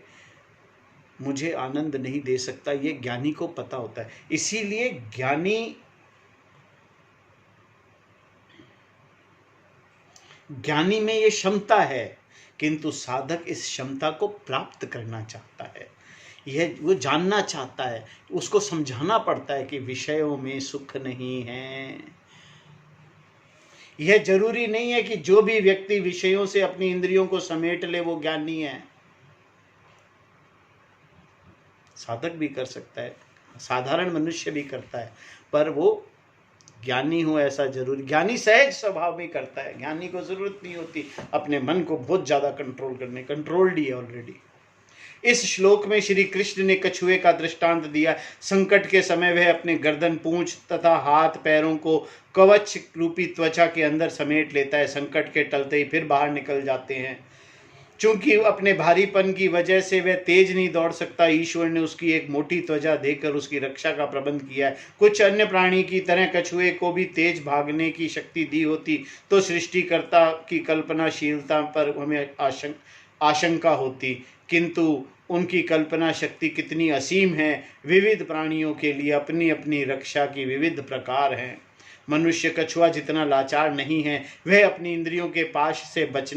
मुझे आनंद नहीं दे सकता, ये ज्ञानी को पता होता है। इसीलिए ज्ञानी में ये क्षमता है, किंतु साधक इस क्षमता को प्राप्त करना चाहता है। वो जानना चाहता है, उसको समझाना पड़ता है कि विषयों में सुख नहीं है। यह जरूरी नहीं है कि जो भी व्यक्ति विषयों से अपनी इंद्रियों को समेट ले वो ज्ञानी है। साधक भी कर सकता है, साधारण मनुष्य भी करता है, पर वो ज्ञानी हो ऐसा जरूरी। ज्ञानी सहज स्वभाव में करता है, ज्ञानी को जरूरत नहीं होती अपने मन को बहुत ज्यादा कंट्रोल करने, कंट्रोल्ड ही है ऑलरेडी। इस श्लोक में श्री कृष्ण ने कछुए का दृष्टांत दिया। संकट के समय वह अपने गर्दन, पूंछ तथा हाथ पैरों को कवच रूपी त्वचा के अंदर समेट लेता है। संकट के टलते ही फिर बाहर निकल जाते हैं। चूंकि अपने भारीपन की वजह से वह तेज नहीं दौड़ सकता, ईश्वर ने उसकी एक मोटी त्वचा देकर उसकी रक्षा का प्रबंध किया है। कुछ अन्य प्राणी की तरह कछुए को भी तेज भागने की शक्ति दी होती तो सृष्टिकर्ता की कल्पनाशीलता पर हमें आशंका होती, किंतु उनकी कल्पना शक्ति कितनी असीम है। विविध प्राणियों के लिए अपनी अपनी रक्षा की विविध प्रकार हैं। मनुष्य कछुआ जितना लाचार नहीं है, वह अपनी इंद्रियों के पाश से बच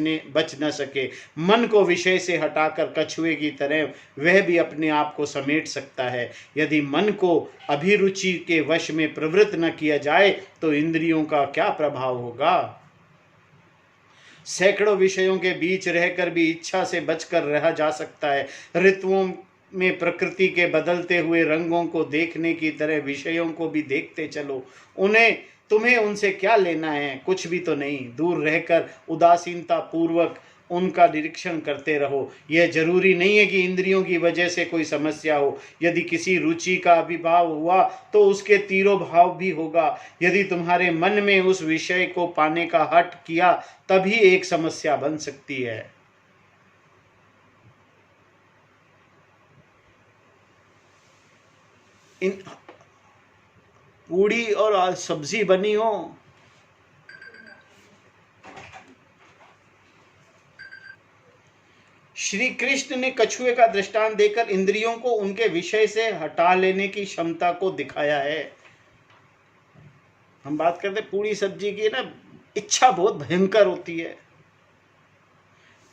न सके। मन को विषय से हटाकर कछुए की तरह वह भी अपने आप को समेट सकता है। यदि मन को अभिरुचि के वश में प्रवृत्त न किया जाए तो इंद्रियों का क्या प्रभाव होगा। सैकड़ों विषयों के बीच रहकर भी इच्छा से बचकर रहा जा सकता है। ऋतुओं में प्रकृति के बदलते हुए रंगों को देखने की तरह विषयों को भी देखते चलो। तुम्हें उनसे क्या लेना है, कुछ भी तो नहीं। दूर रहकर उदासीनता पूर्वक उनका निरीक्षण करते रहो। यह जरूरी नहीं है कि इंद्रियों की वजह से कोई समस्या हो। यदि किसी रुचि का अभिभाव हुआ तो उसके तिरोभाव भी होगा। यदि तुम्हारे मन में उस विषय को पाने का हठ किया तभी एक समस्या बन सकती है। पूड़ी और सब्जी बनी हो, श्री कृष्ण ने कछुए का दृष्टांत देकर इंद्रियों को उनके विषय से हटा लेने की क्षमता को दिखाया है। हम बात करते पूरी सब्जी की ना, इच्छा बहुत भयंकर होती है,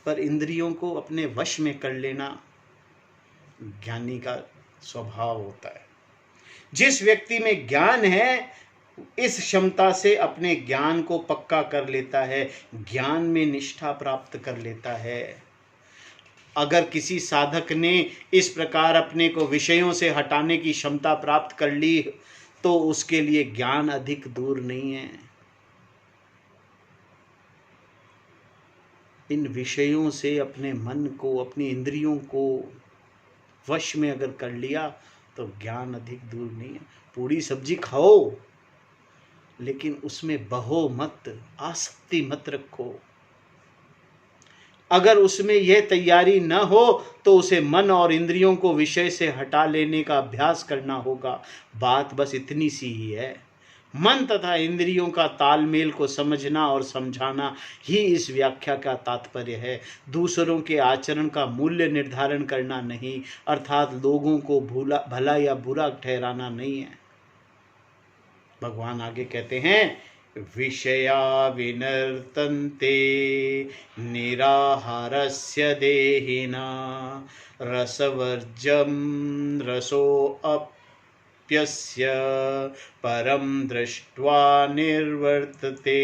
पर इंद्रियों को अपने वश में कर लेना ज्ञानी का स्वभाव होता है। जिस व्यक्ति में ज्ञान है इस क्षमता से अपने ज्ञान को पक्का कर लेता है, ज्ञान में निष्ठा प्राप्त कर लेता है। अगर किसी साधक ने इस प्रकार अपने को विषयों से हटाने की क्षमता प्राप्त कर ली तो उसके लिए ज्ञान अधिक दूर नहीं है। इन विषयों से अपने मन को, अपनी इंद्रियों को वश में अगर कर लिया तो ज्ञान अधिक दूर नहीं है। पूरी सब्जी खाओ लेकिन उसमें बहो मत, आसक्ति मत रखो। अगर उसमें यह तैयारी न हो तो उसे मन और इंद्रियों को विषय से हटा लेने का अभ्यास करना होगा। बात बस इतनी सी ही है। मन तथा इंद्रियों का तालमेल को समझना और समझाना ही इस व्याख्या का तात्पर्य है। दूसरों के आचरण का मूल्य निर्धारण करना नहीं, अर्थात लोगों को भला या बुरा ठहराना नहीं है। भगवान आगे कहते हैं, विषया विनर्तन्ते निराहारस्य देहिना रसवर्जं रसोऽप्यस्य परम दृष्ट्वा निर्वर्तते।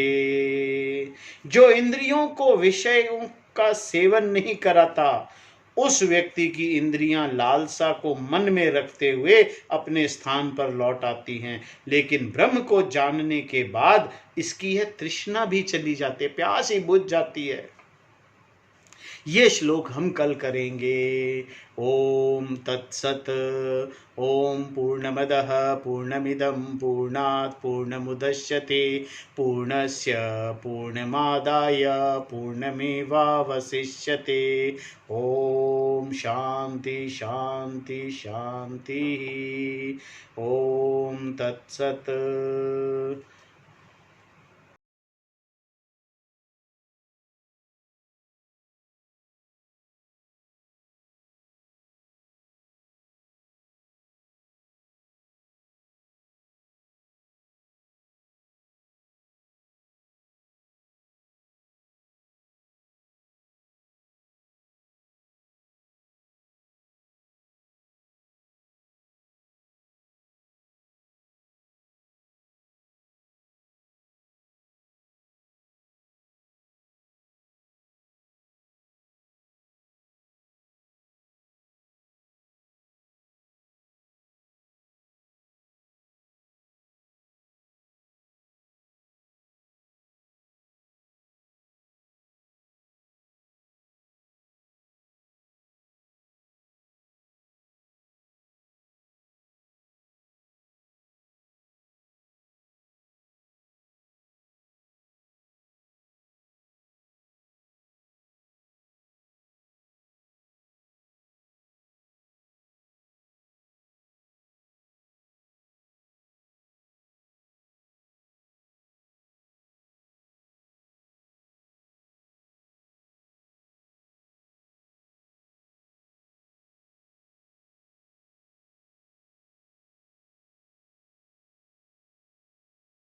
जो इंद्रियों को विषयों का सेवन नहीं कराता उस व्यक्ति की इंद्रियां लालसा को मन में रखते हुए अपने स्थान पर लौट आती हैं, लेकिन ब्रह्म को जानने के बाद इसकी यह तृष्णा भी चली जाती है, प्यास ही बुझ जाती है। ये श्लोक हम कल करेंगे। ओम तत्सत। ओम पूर्णमदः पूर्णमिदं पूर्णात् पूर्णमुदच्यते पूर्णस्य पूर्णमादाय पूर्णमेवावशिष्यते। ओम शांति शांति शांति। ओम तत्सत।